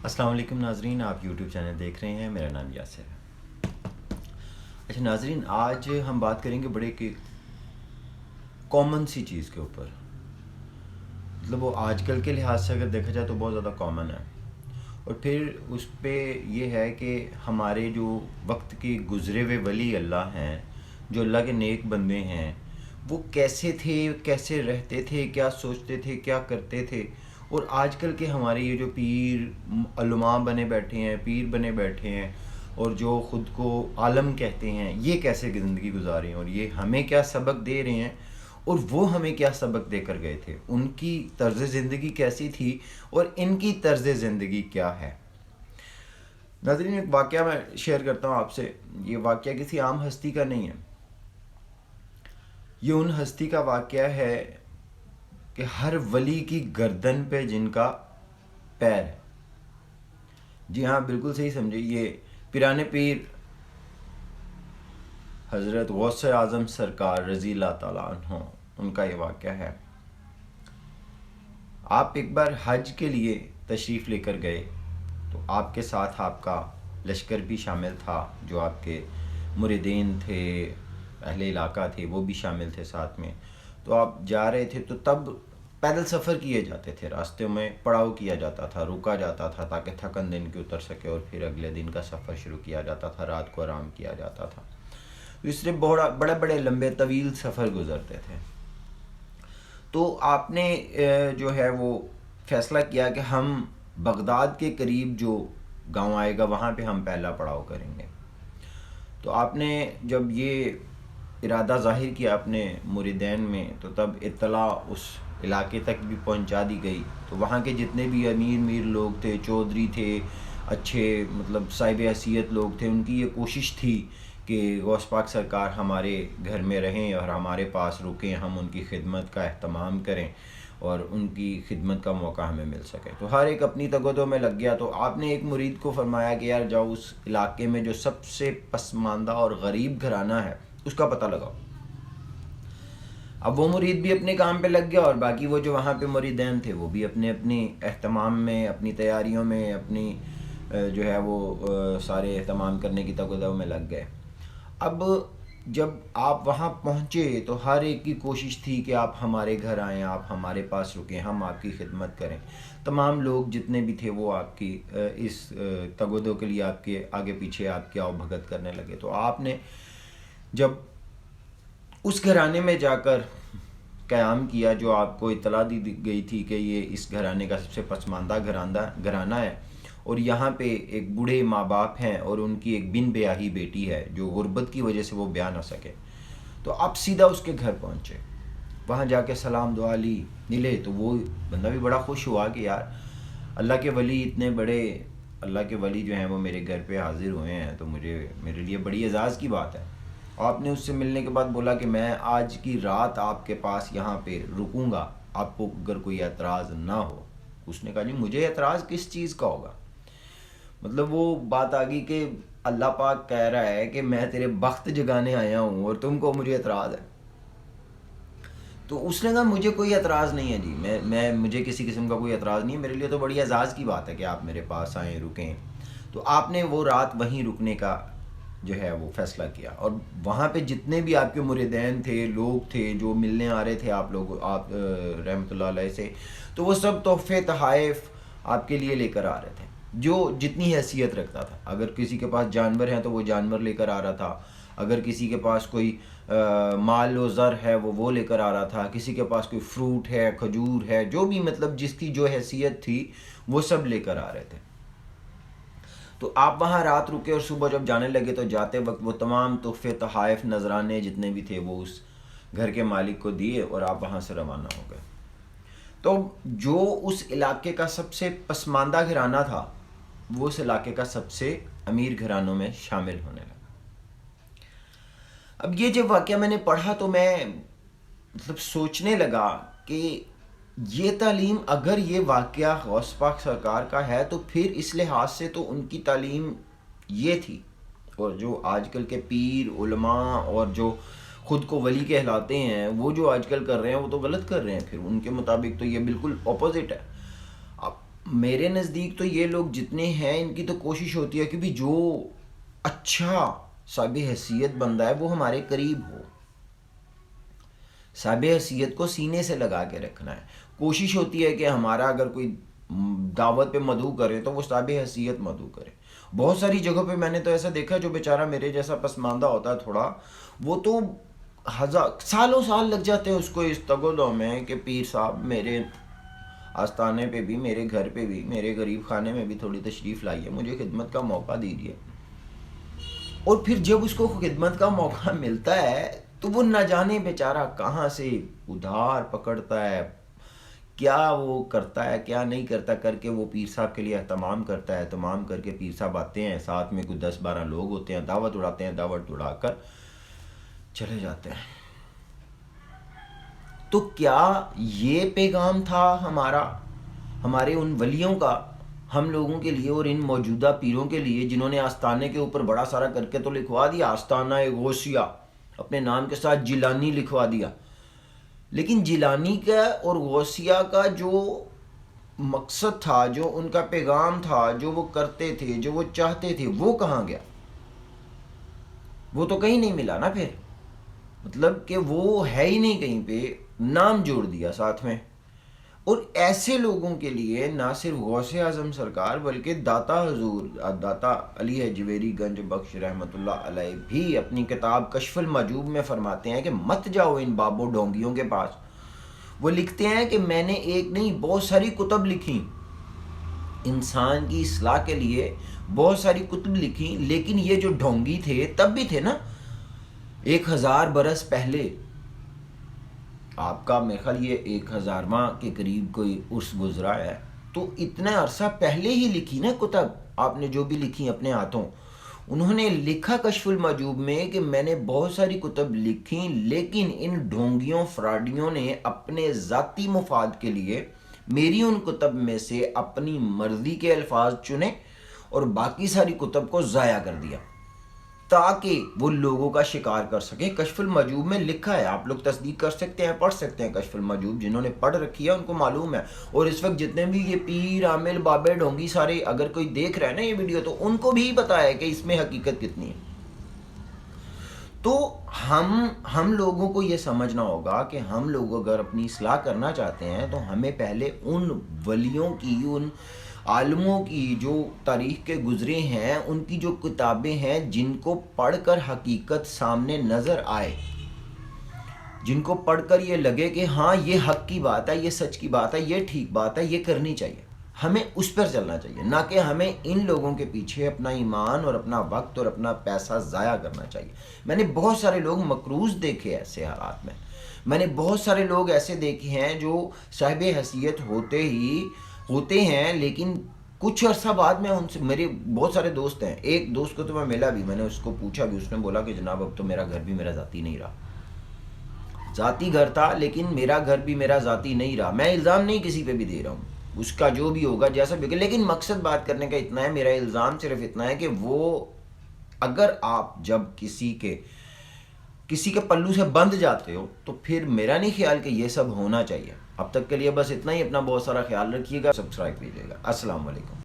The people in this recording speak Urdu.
السلام علیکم ناظرین، آپ یوٹیوب چینل دیکھ رہے ہیں، میرا نام یاسر ہے۔ اچھا ناظرین، آج ہم بات کریں گے بڑے کہ کامن سی چیز کے اوپر، مطلب وہ آج کل کے لحاظ سے اگر دیکھا جائے تو بہت زیادہ کامن ہے، اور پھر اس پہ یہ ہے کہ ہمارے جو وقت کے گزرے ہوئے ولی اللہ ہیں، جو اللہ کے نیک بندے ہیں، وہ کیسے تھے، کیسے رہتے تھے، کیا سوچتے تھے، کیا کرتے تھے، اور آج کل کے ہمارے یہ جو پیر علماء بنے بیٹھے ہیں، پیر بنے بیٹھے ہیں، اور جو خود کو عالم کہتے ہیں، یہ کیسے زندگی گزارے ہیں، اور یہ ہمیں کیا سبق دے رہے ہیں، اور وہ ہمیں کیا سبق دے کر گئے تھے، ان کی طرز زندگی کیسی تھی اور ان کی طرز زندگی کیا ہے۔ ناظرین، ایک واقعہ میں شیئر کرتا ہوں آپ سے۔ یہ واقعہ کسی عام ہستی کا نہیں ہے، یہ ان ہستی کا واقعہ ہے کہ ہر ولی کی گردن پہ جن کا پیر ہے۔ جی ہاں، بالکل صحیح سمجھے، یہ پیران پیر حضرت غوث اعظم سرکار رضی اللہ تعالیٰ عنہ، ان کا یہ واقعہ ہے۔ آپ ایک بار حج کے لیے تشریف لے کر گئے تو آپ کے ساتھ آپ کا لشکر بھی شامل تھا، جو آپ کے مریدین تھے، اہل علاقہ تھے، وہ بھی شامل تھے ساتھ میں۔ تو آپ جا رہے تھے تو تب پیدل سفر کیے جاتے تھے، راستے میں پڑاؤ کیا جاتا تھا، رکا جاتا تھا تاکہ تھکن دن کی اتر سکے، اور پھر اگلے دن کا سفر شروع کیا جاتا تھا، رات کو آرام کیا جاتا تھا۔ تو اس سے بڑے بڑے لمبے طویل سفر گزرتے تھے۔ تو آپ نے جو ہے وہ فیصلہ کیا کہ ہم بغداد کے قریب جو گاؤں آئے گا وہاں پہ ہم پہلا پڑاؤ کریں گے۔ تو آپ نے جب یہ ارادہ ظاہر کیا اپنے مریدین میں، تو تب اطلاع اس علاقے تک بھی پہنچا دی گئی۔ تو وہاں کے جتنے بھی امیر لوگ تھے، چودھری تھے، اچھے مطلب صاحب حیثیت لوگ تھے، ان کی یہ کوشش تھی کہ غوث پاک سرکار ہمارے گھر میں رہیں اور ہمارے پاس رکیں، ہم ان کی خدمت کا اہتمام کریں اور ان کی خدمت کا موقع ہمیں مل سکے۔ تو ہر ایک اپنی تگودوں میں لگ گیا۔ تو آپ نے ایک مرید کو فرمایا کہ یار جاؤ اس علاقے میں جو سب سے پسماندہ اور غریب گھرانہ ہے اس کا پتہ لگاؤ۔ اب وہ مرید بھی اپنے کام پہ لگ گیا، اور باقی وہ جو وہاں پہ مریدین تھے وہ بھی اپنے اہتمام میں، اپنی تیاریوں میں، اپنی جو ہے وہ سارے اہتمام کرنے کی تگودوں میں لگ گئے۔ اب جب آپ وہاں پہنچے تو ہر ایک کی کوشش تھی کہ آپ ہمارے گھر آئیں، آپ ہمارے پاس رکیں، ہم آپ کی خدمت کریں۔ تمام لوگ جتنے بھی تھے وہ آپ کی اس تگودوں کے لیے آپ کے آگے پیچھے آپ کی آؤ بھگت کرنے لگے۔ تو آپ نے جب اس گھرانے میں جا کر قیام کیا جو آپ کو اطلاع دی گئی تھی کہ یہ اس گھرانے کا سب سے پسماندہ گھرانہ ہے، اور یہاں پہ ایک بوڑھے ماں باپ ہیں اور ان کی ایک بن بیاہی بیٹی ہے جو غربت کی وجہ سے وہ بیاہ نہ سکے، تو آپ سیدھا اس کے گھر پہنچے، وہاں جا کے سلام دعا لی، ملے۔ تو وہ بندہ بھی بڑا خوش ہوا کہ یار اللہ کے ولی اتنے بڑے، اللہ کے ولی جو ہیں وہ میرے گھر پہ حاضر ہوئے ہیں، تو میرے لیے بڑی اعزاز کی بات ہے۔ آپ نے اس سے ملنے کے بعد بولا کہ میں آج کی رات آپ کے پاس یہاں پہ رکوں گا، آپ کو اگر کوئی اعتراض نہ ہو۔ اس نے کہا جی مجھے اعتراض کس چیز کا ہوگا؟ مطلب وہ بات آ گئی کہ اللہ پاک کہہ رہا ہے کہ میں تیرے بخت جگانے آیا ہوں اور تم کو مجھے اعتراض ہے۔ تو اس نے کہا مجھے کوئی اعتراض نہیں ہے جی، مجھے کسی قسم کا کوئی اعتراض نہیں ہے، میرے لیے تو بڑی اعزاز کی بات ہے کہ آپ میرے پاس آئیں، رکیں۔ تو آپ نے وہ رات وہیں رکنے کا جو ہے وہ فیصلہ کیا، اور وہاں پہ جتنے بھی آپ کے مریدین تھے، لوگ تھے جو ملنے آ رہے تھے آپ رحمۃ اللہ علیہ سے، تو وہ سب تحفے تحائف آپ کے لیے لے کر آ رہے تھے، جو جتنی حیثیت رکھتا تھا۔ اگر کسی کے پاس جانور ہیں تو وہ جانور لے کر آ رہا تھا، اگر کسی کے پاس کوئی مال و زر ہے وہ لے کر آ رہا تھا، کسی کے پاس کوئی فروٹ ہے، کھجور ہے، جو بھی مطلب جس کی جو حیثیت تھی وہ سب لے کر آ رہے تھے۔ تو آپ وہاں رات رکے، اور صبح جب جانے لگے تو جاتے وقت وہ تمام تحفے تحائف نذرانے جتنے بھی تھے وہ اس گھر کے مالک کو دیے، اور آپ وہاں سے روانہ ہو گئے۔ تو جو اس علاقے کا سب سے پسماندہ گھرانہ تھا وہ اس علاقے کا سب سے امیر گھرانوں میں شامل ہونے لگا۔ اب یہ جب واقعہ میں نے پڑھا تو میں مطلب سوچنے لگا کہ یہ تعلیم، اگر یہ واقعہ غوث پاک سرکار کا ہے تو پھر اس لحاظ سے تو ان کی تعلیم یہ تھی، اور جو آج کل کے پیر علماء اور جو خود کو ولی کہلاتے ہیں وہ جو آج کل کر رہے ہیں وہ تو غلط کر رہے ہیں، پھر ان کے مطابق تو یہ بالکل اپوزٹ ہے۔ اب میرے نزدیک تو یہ لوگ جتنے ہیں ان کی تو کوشش ہوتی ہے کہ بھی جو اچھا صاحب حیثیت بندہ ہے وہ ہمارے قریب ہو، صاحب حیثیت کو سینے سے لگا کے رکھنا ہے. کوشش ہوتی ہے کہ ہمارا اگر کوئی دعوت پہ مدعو کرے تو وہ صاحب حیثیت مدعو کرے. بہت ساری جگہوں پہ میں نے تو ایسا دیکھا جو بیچارہ میرے جیسا پسماندہ ہوتا ہے تھوڑا، وہ تو سالوں سال لگ جاتے ہیں اس کو اس تگودو میں کہ پیر صاحب میرے آستانے پہ بھی، میرے گھر پہ بھی، میرے غریب خانے میں بھی تھوڑی تشریف لائیے، مجھے خدمت کا موقع دیجیے. اور پھر جب اس کو خدمت کا موقع ملتا ہے تو وہ نہ جانے بیچارہ کہاں سے ادھار پکڑتا ہے، کیا وہ کرتا ہے کیا نہیں کرتا، کر کے وہ پیر صاحب کے لیے اہتمام کرتا ہے. اہتمام کر کے پیر صاحب آتے ہیں، ساتھ میں کوئی 10-12 لوگ ہوتے ہیں، دعوت اڑاتے ہیں، دعوت اڑا کر چلے جاتے ہیں. تو کیا یہ پیغام تھا ہمارے ان ولیوں کا ہم لوگوں کے لیے اور ان موجودہ پیروں کے لیے جنہوں نے آستانے کے اوپر بڑا سارا کر کے تو لکھوا دیا، آستانہ غوثیہ اپنے نام کے ساتھ جیلانی لکھوا دیا، لیکن جیلانی کا اور غوثیہ کا جو مقصد تھا، جو ان کا پیغام تھا، جو وہ کرتے تھے، جو وہ چاہتے تھے، وہ کہاں گیا؟ وہ تو کہیں نہیں ملا نا. پھر مطلب کہ وہ ہے ہی نہیں کہیں پہ، نام جوڑ دیا ساتھ میں. اور ایسے لوگوں کے لیے نہ صرف غوث اعظم سرکار بلکہ داتا حضور داتا علی حجویری گنج بخش رحمۃ اللہ علیہ بھی اپنی کتاب کشف المحجوب میں فرماتے ہیں کہ مت جاؤ ان بابو ڈھونگیوں کے پاس. وہ لکھتے ہیں کہ میں نے ایک نہیں بہت ساری کتب لکھی انسان کی اصلاح کے لیے، بہت ساری کتب لکھی، لیکن یہ جو ڈھونگی تھے تب بھی تھے نا 1000 برس پہلے. آپ کا میرے خیال یہ 1000واں کے قریب کوئی عرس گزرا ہے، تو اتنا عرصہ پہلے ہی لکھی نا کتب آپ نے جو بھی لکھی اپنے ہاتھوں. انہوں نے لکھا کشف المحجوب میں کہ میں نے بہت ساری کتب لکھی، لیکن ان ڈھونگیوں فراڈیوں نے اپنے ذاتی مفاد کے لیے میری ان کتب میں سے اپنی مرضی کے الفاظ چنے اور باقی ساری کتب کو ضائع کر دیا تاکہ وہ لوگوں کا شکار کر سکیں. کشف المحجوب میں لکھا ہے، آپ لوگ تصدیق کر سکتے ہیں، پڑھ سکتے ہیں. کشف المحجوب جنہوں نے پڑھ رکھی ہے ان کو معلوم ہے. اور اس وقت جتنے بھی یہ پیر عامل بابے ڈھونگی سارے اگر کوئی دیکھ رہے ہیں نا یہ ویڈیو تو ان کو بھی پتا ہے کہ اس میں حقیقت کتنی ہے. تو ہم لوگوں کو یہ سمجھنا ہوگا کہ ہم لوگ اگر اپنی اصلاح کرنا چاہتے ہیں تو ہمیں پہلے ان ولیوں کی، ان عالموں کی جو تاریخ کے گزرے ہیں، ان کی جو کتابیں ہیں جن کو پڑھ کر حقیقت سامنے نظر آئے، جن کو پڑھ کر یہ لگے کہ ہاں یہ حق کی بات ہے، یہ سچ کی بات ہے، یہ ٹھیک بات ہے، یہ کرنی چاہیے، ہمیں اس پر چلنا چاہیے، نہ کہ ہمیں ان لوگوں کے پیچھے اپنا ایمان اور اپنا وقت اور اپنا پیسہ ضائع کرنا چاہیے. میں نے بہت سارے لوگ مقروض دیکھے ایسے حالات میں نے بہت سارے لوگ ایسے دیکھے ہیں جو صاحب حیثیت ہوتے ہیں لیکن کچھ عرصہ بعد میں ان سے، میرے بہت سارے دوست ہیں، ایک دوست کو تو میں ملا بھی، میں نے اس کو پوچھا بھی، اس نے بولا کہ جناب اب تو میرا گھر بھی میرا ذاتی نہیں رہا. ذاتی گھر تھا لیکن میرا گھر بھی میرا ذاتی نہیں رہا. میں الزام نہیں کسی پہ بھی دے رہا ہوں، اس کا جو بھی ہوگا جیسا بھی ہوگا، لیکن مقصد بات کرنے کا اتنا ہے، میرا الزام صرف اتنا ہے کہ وہ اگر آپ جب کسی کے پلو سے بندھ جاتے ہو تو پھر میرا نہیں خیال کہ یہ سب ہونا چاہیے. اب تک کے لیے بس اتنا ہی. اپنا بہت سارا خیال رکھیے گا، سبسکرائب کیجیے گا. السلام علیکم.